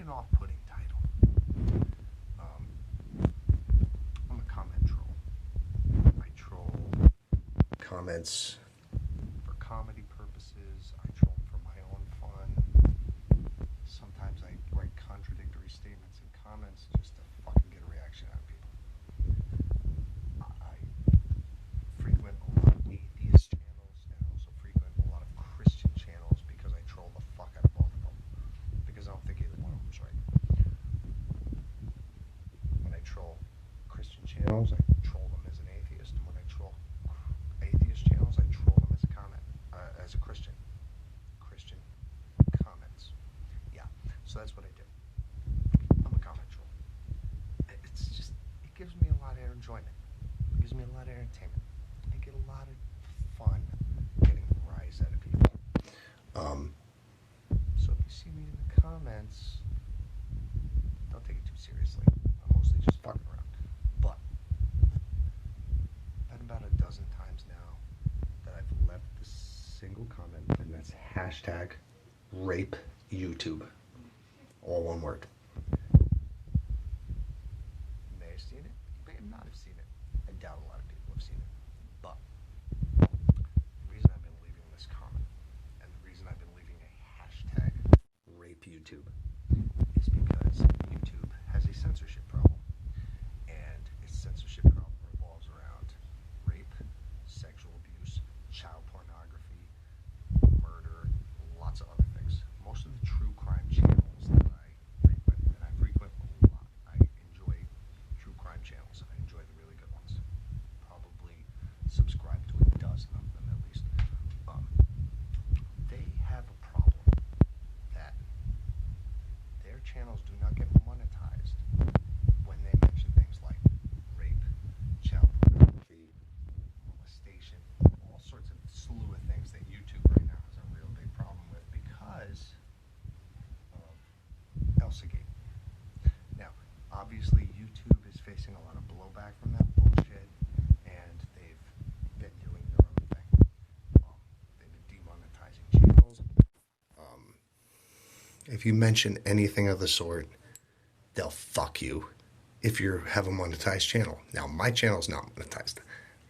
an off-putting title. I'm a comment troll. I troll comments for comedy purposes. I troll for my own fun. Sometimes I write contradictory statements in comments just to fucking get a reaction out of people. I frequent a lot of atheist channels and I also frequent a lot of Christian channels because I troll the fuck out of both of them. Because I don't think either one of them's right. When I troll Christian channels, I troll them as an atheist. And when I troll atheist channels, I troll them as a Christian. Christian comments. Yeah, so that's what I do. I'm a comment troll. It gives me a lot of enjoyment. It gives me a lot of entertainment. I get a lot of fun getting a rise out of people. So if you see me in the comments, don't take it too seriously. I'm mostly just fucking around. But been about a dozen times now that I've left this single comment, and that's hashtag rape YouTube. All one word. You may have seen it, you may not have seen it. I doubt a lot of people have seen it. But the reason I've been leaving this comment and the reason I've been leaving a hashtag rape YouTube is because YouTube has a censorship problem. And its censorship problem revolves around rape, sexual abuse, child pornography, murder, lots of other things. Most of the true crime channels that I frequent, and I frequent a lot, I enjoy true crime channels. I enjoy the really good ones. Probably subscribe to a dozen of them at least. They have a problem that their channels do not get monetized when they mention things like rape, child pornography, molestation, all sorts of slew of things that YouTube right now has a real big problem with because of ElsaGate. Now, obviously YouTube is facing a lot of blowback from that bullshit, and they've been doing their own thing. They've been demonetizing channels. If you mention anything of the sort, they'll fuck you if you have a monetized channel. Now, my channel's not monetized.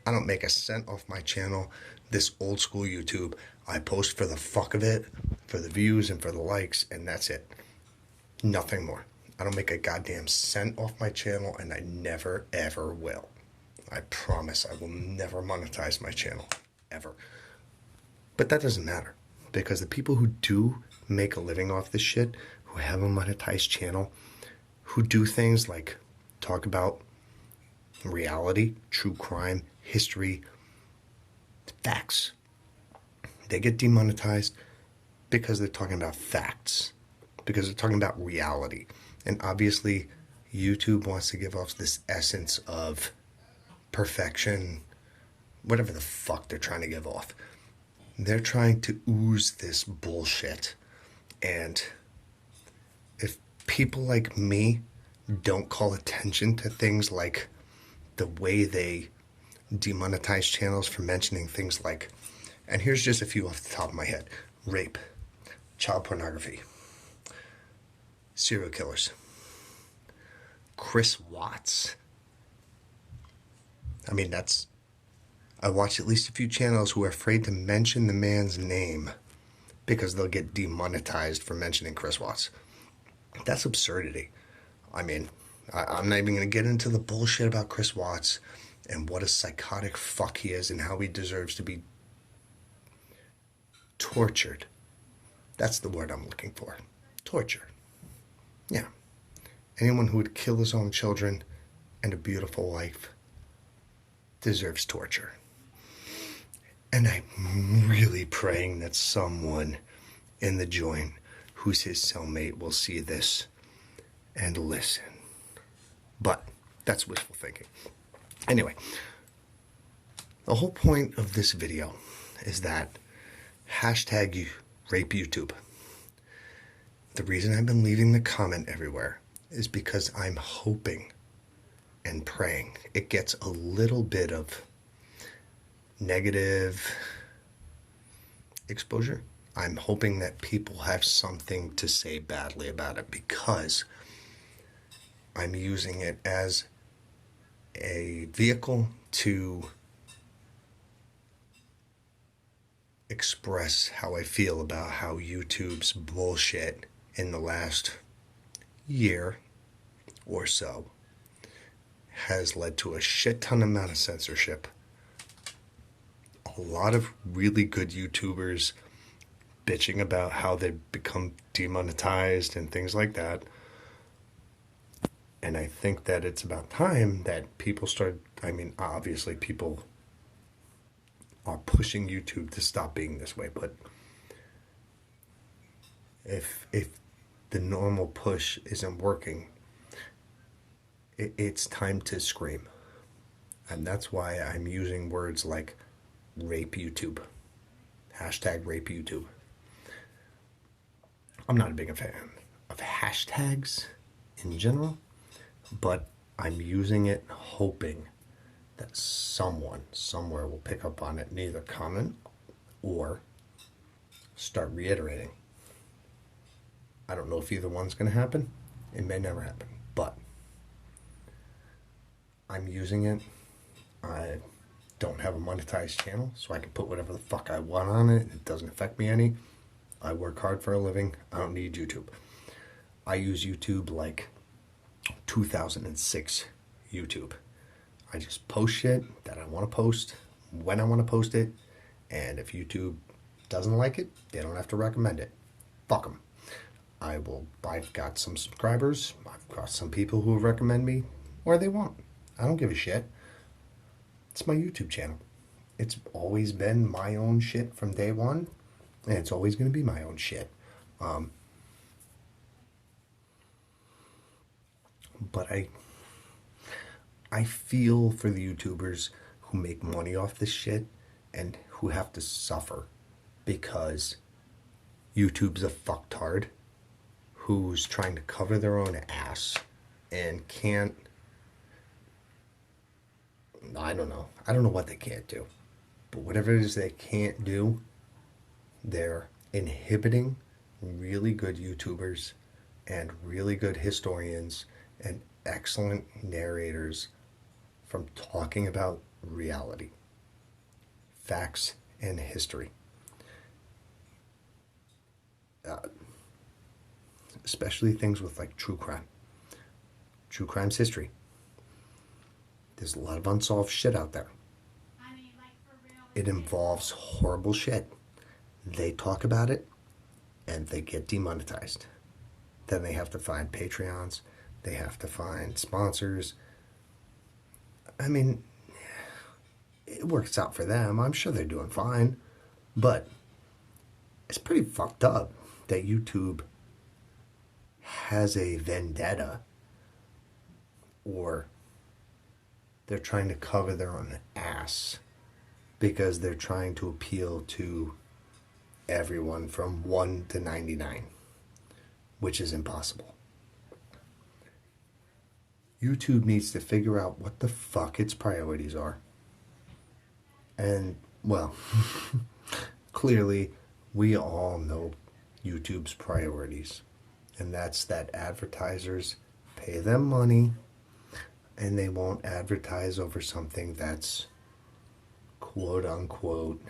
I don't make a cent off my channel. This old school YouTube, I post for the fuck of it, for the views and for the likes, and that's it. Nothing more. I don't make a goddamn cent off my channel, and I never, ever will. I promise I will never monetize my channel. Ever. But that doesn't matter. Because the people who do make a living off this shit, who have a monetized channel, who do things like talk about reality, true crime, history, facts, they get demonetized because they're talking about facts, because they're talking about reality. And obviously, YouTube wants to give off this essence of perfection, whatever the fuck they're trying to give off. They're trying to ooze this bullshit. And if people like me don't call attention to things like the way they demonetize channels for mentioning things like, and here's just a few off the top of my head: rape, child pornography, serial killers, Chris Watts. I mean, I watch at least a few channels who are afraid to mention the man's name because they'll get demonetized for mentioning Chris Watts. That's absurdity. I mean, I'm not even going to get into the bullshit about Chris Watts and what a psychotic fuck he is and how he deserves to be tortured. That's the word I'm looking for. Torture. Yeah. Anyone who would kill his own children and a beautiful wife deserves torture. And I'm really praying that someone in the joint who's his cellmate will see this and listen. But that's wishful thinking. Anyway, the whole point of this video is that hashtag rape YouTube. The reason I've been leaving the comment everywhere is because I'm hoping and praying it gets a little bit of negative exposure. I'm hoping that people have something to say badly about it because I'm using it as a vehicle to express how I feel about how YouTube's bullshit in the last year or so has led to a shit ton amount of censorship. A lot of really good YouTubers bitching about how they've become demonetized and things like that. And I think that it's about time that people start, I mean, obviously people are pushing YouTube to stop being this way, but if the normal push isn't working, it's time to scream. And that's why I'm using words like rape YouTube, hashtag rape YouTube. I'm not a big fan of hashtags in general, but I'm using it hoping that someone somewhere will pick up on it and either comment or start reiterating. I don't know if either one's going to happen. It may never happen, but I'm using it. I don't have a monetized channel, so I can put whatever the fuck I want on it. It doesn't affect me any. I work hard for a living. I don't need YouTube. I use YouTube like 2006 YouTube. I just post shit that I want to post when I want to post it, and if YouTube doesn't like it, they don't have to recommend it. Fuck them. I've got some subscribers. I've got some people who recommend me, or they won't. I don't give a shit. It's my YouTube channel. It's always been my own shit from day one, and it's always going to be my own shit. But I feel for the YouTubers who make money off this shit and who have to suffer because YouTube's a fucktard who's trying to cover their own ass and can't. I don't know. I don't know what they can't do. But whatever it is they can't do, they're inhibiting really good YouTubers and really good historians and excellent narrators from talking about reality, facts, and history. Especially things with like true crime. True crime's history. There's a lot of unsolved shit out there. It involves horrible shit. They talk about it and they get demonetized. Then they have to find Patreons. They have to find sponsors. I mean, it works out for them. I'm sure they're doing fine. But it's pretty fucked up that YouTube has a vendetta, or they're trying to cover their own ass because they're trying to appeal to everyone from 1 to 99, which is impossible. YouTube needs to figure out what the fuck its priorities are. And, well, clearly, we all know YouTube's priorities. And that's that advertisers pay them money and they won't advertise over something that's quote unquote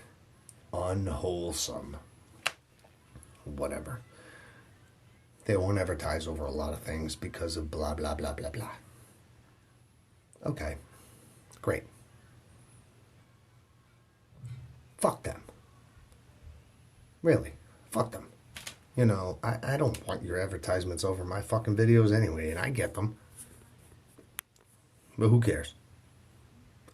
unwholesome. Whatever. They won't advertise over a lot of things because of blah, blah, blah, blah, blah. Okay. Great. Fuck them. Really. Fuck them. You know, I don't want your advertisements over my fucking videos anyway, and I get them. But who cares?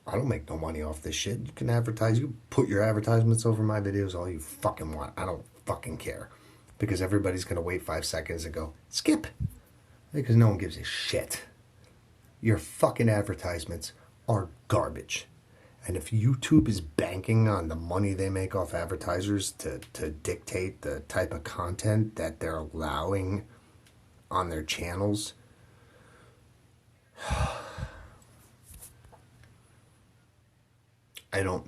I don't make no money off this shit. You can advertise. You put your advertisements over my videos all you fucking want. I don't fucking care. Because everybody's going to wait 5 seconds and go, skip. Because no one gives a shit. Your fucking advertisements are garbage. And if YouTube is banking on the money they make off advertisers to dictate the type of content that they're allowing on their channels, I don't...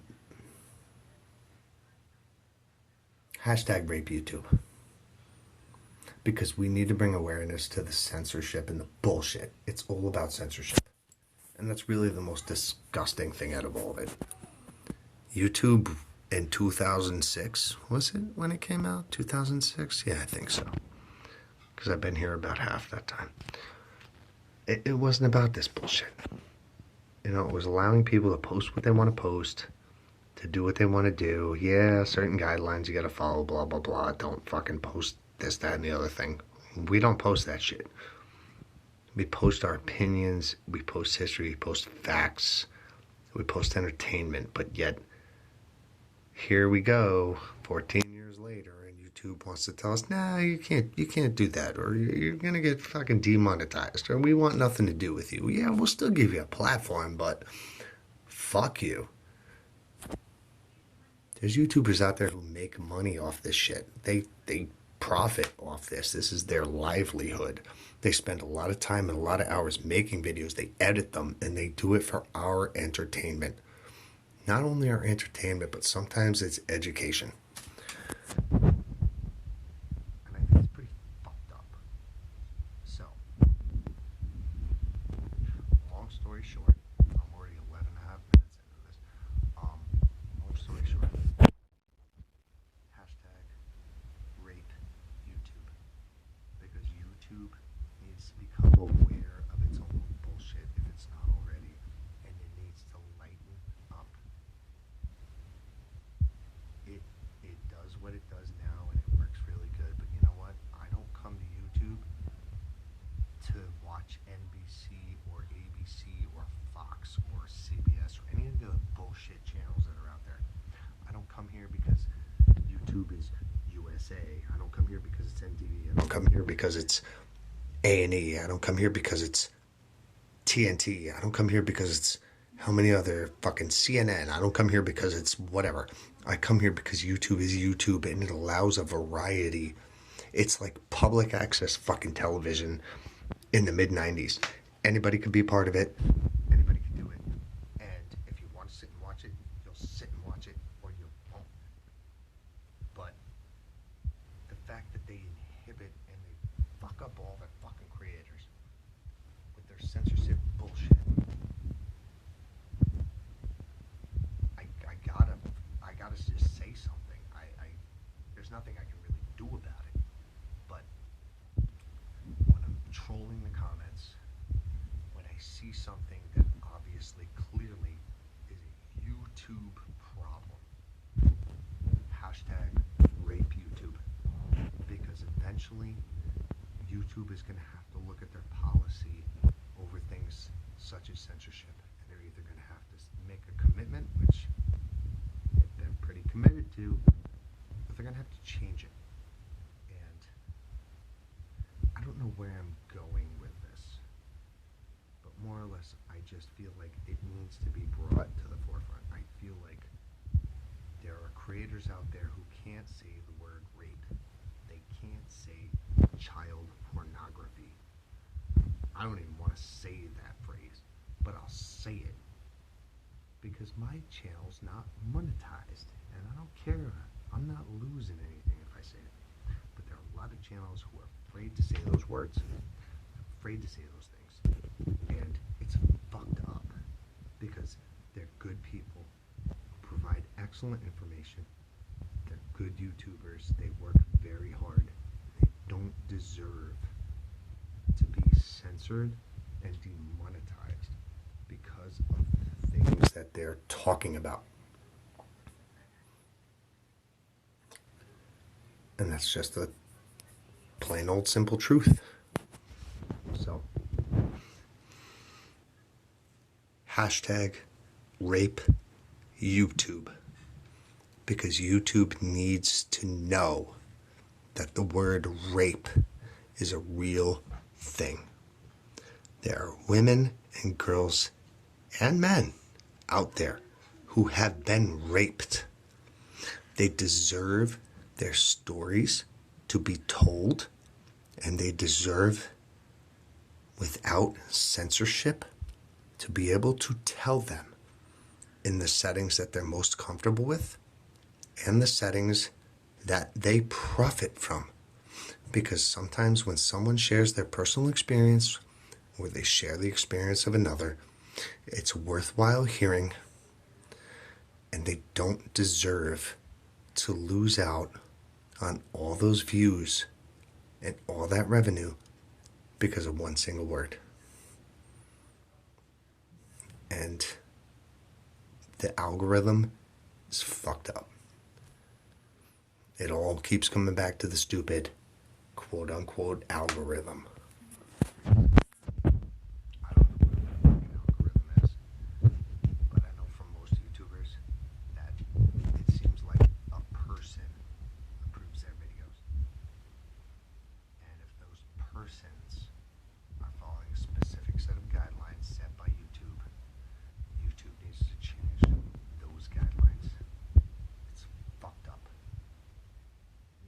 Hashtag rape YouTube. Because we need to bring awareness to the censorship and the bullshit. It's all about censorship. And that's really the most disgusting thing out of all of it. YouTube in 2006, was it when it came out? 2006? Yeah, I think so. Because I've been here about half that time. It wasn't about this bullshit. You know, it was allowing people to post what they want to post, to do what they want to do. Yeah, certain guidelines you got to follow, blah, blah, blah. Don't fucking post this, that, and the other thing. We don't post that shit. We post our opinions, we post history, we post facts, we post entertainment, but yet here we go 14 years later and YouTube wants to tell us, nah, you can't do that, or you're gonna get fucking demonetized, or we want nothing to do with you. Yeah, we'll still give you a platform, but fuck you. There's YouTubers out there who make money off this shit. They profit off this. This is their livelihood. They spend a lot of time and a lot of hours making videos. They edit them and they do it for our entertainment. Not only our entertainment, but sometimes it's education. And I think it's pretty fucked up. So, long story short, I'm already 11 and a half minutes into this. Long story short, hashtag rape YouTube. Because YouTube needs to become aware of its own bullshit if it's not already, and it needs to lighten up. It does what it does now and it works really good, but you know what? I don't come to YouTube to watch NBC or ABC or Fox or CBS or any of the bullshit channels that are out there. I don't come here because YouTube is USA. I don't come here because it's NTV. I don't come here because it's A&E. I don't come here because it's TNT. I don't come here because it's how many other fucking CNN. I don't come here because it's whatever. I come here because YouTube is YouTube and it allows a variety. It's like public access fucking television in the mid-90s. Anybody could be a part of it. Anybody can do it. And if you want to sit and watch it, you'll sit and watch it, or you won't. But the fact that they inhibit and they fuck up all the fucking creators with their censorship bullshit. I gotta just say something. There's nothing I can really do about it. But when I'm trolling the comments, when I see something that obviously, clearly is a YouTube problem, hashtag rape YouTube. Because eventually, YouTube is going to have to look at their policy over things such as censorship. And they're either going to have to make a commitment, which they've been pretty committed to, but they're going to have to change it. And I don't know where I'm going with this, but more or less, I just feel like it needs to be brought to the forefront. I feel like there are creators out there who can't say the word rape. They can't say child pornography. I don't even want to say that phrase, but I'll say it because my channel's not monetized, and I don't care. I'm not losing anything if I say it. But there are a lot of channels who are afraid to say those words, afraid to say those things, and it's fucked up because they're good people who provide excellent information. They're good YouTubers. They work very hard. They don't deserve to be censored and demonetized because of the things that they're talking about. And that's just the plain old simple truth. So, hashtag rape YouTube. Because YouTube needs to know that the word rape is a real thing. There are women and girls and men out there who have been raped. They deserve their stories to be told, and they deserve, without censorship, to be able to tell them in the settings that they're most comfortable with and the settings that they profit from. Because sometimes when someone shares their personal experience or they share the experience of another, it's worthwhile hearing, and they don't deserve to lose out on all those views and all that revenue because of one single word. And the algorithm is fucked up. It all keeps coming back to the stupid quote unquote algorithm. I don't know what the fucking algorithm is, but I know from most YouTubers that it seems like a person approves their videos. And if those persons are following a specific set of guidelines set by YouTube, YouTube needs to change those guidelines. It's fucked up.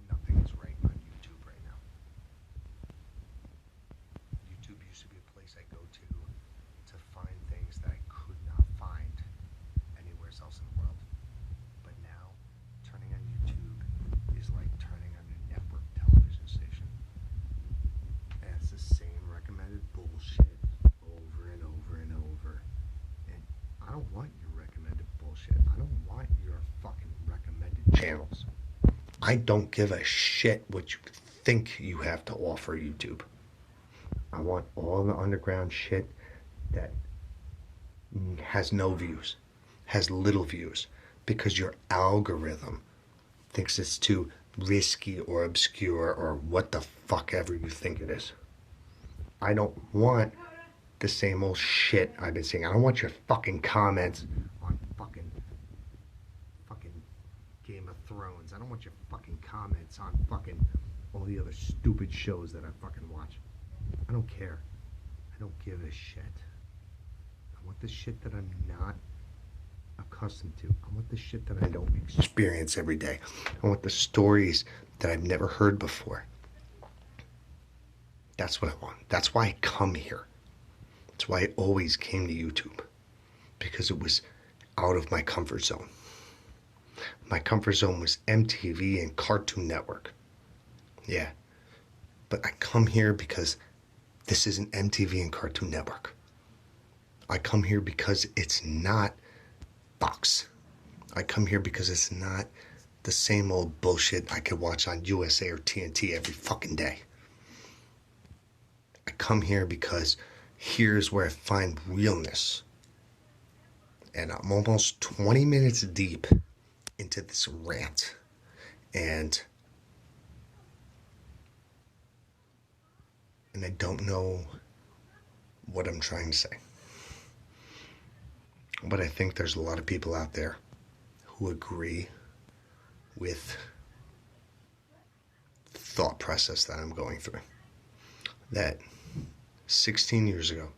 Nothing is right on YouTube right now. YouTube used to be a place I go to find things that I could not find anywhere else in the world. But now, turning on YouTube is like turning on a network television station. And it's the same recommended bullshit over and over and over. And I don't want your recommended bullshit. I don't want your fucking recommended channels. I don't give a shit what you think you have to offer YouTube. I want all the underground shit that has no views, has little views, because your algorithm thinks it's too risky or obscure or what the fuck ever you think it is. I don't want the same old shit I've been seeing. I don't want your fucking comments on fucking Game of Thrones. I don't want your fucking comments on fucking all the other stupid shows that I fucking watch. I don't care. I don't give a shit. I want the shit that I'm not accustomed to. I want the shit that I don't experience every day. I want the stories that I've never heard before. That's what I want. That's why I come here. That's why I always came to YouTube. Because it was out of my comfort zone. My comfort zone was MTV and Cartoon Network. Yeah. But I come here because this isn't MTV and Cartoon Network. I come here because it's not Fox. I come here because it's not the same old bullshit I could watch on USA or TNT every fucking day. I come here because here's where I find realness. And I'm almost 20 minutes deep into this rant. And I don't know what I'm trying to say. But I think there's a lot of people out there who agree with the thought process that I'm going through. That 16 years ago,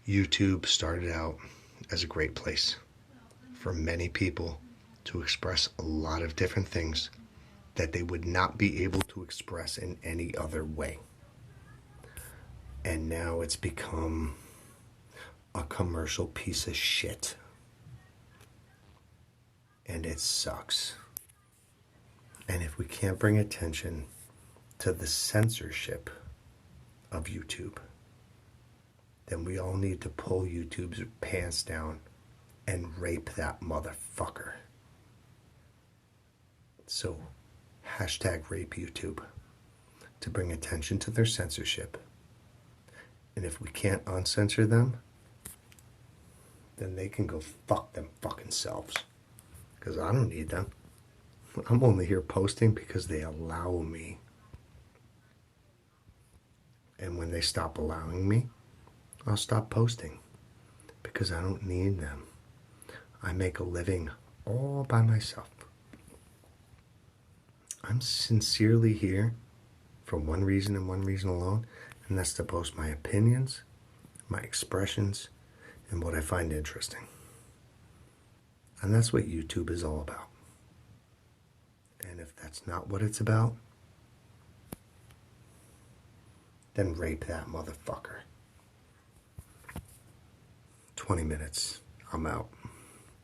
YouTube started out as a great place for many people to express a lot of different things that they would not be able to express in any other way. And now it's become a commercial piece of shit. And it sucks. And if we can't bring attention to the censorship of YouTube, then we all need to pull YouTube's pants down and rape that motherfucker. So, hashtag rape YouTube to bring attention to their censorship. And if we can't uncensor them, then they can go fuck them fucking selves. Because I don't need them. I'm only here posting because they allow me. And when they stop allowing me, I'll stop posting. Because I don't need them. I make a living all by myself. I'm sincerely here for one reason and one reason alone, and that's to post my opinions, my expressions, and what I find interesting. And that's what YouTube is all about. And if that's not what it's about, then rape that motherfucker. 20 minutes. I'm out.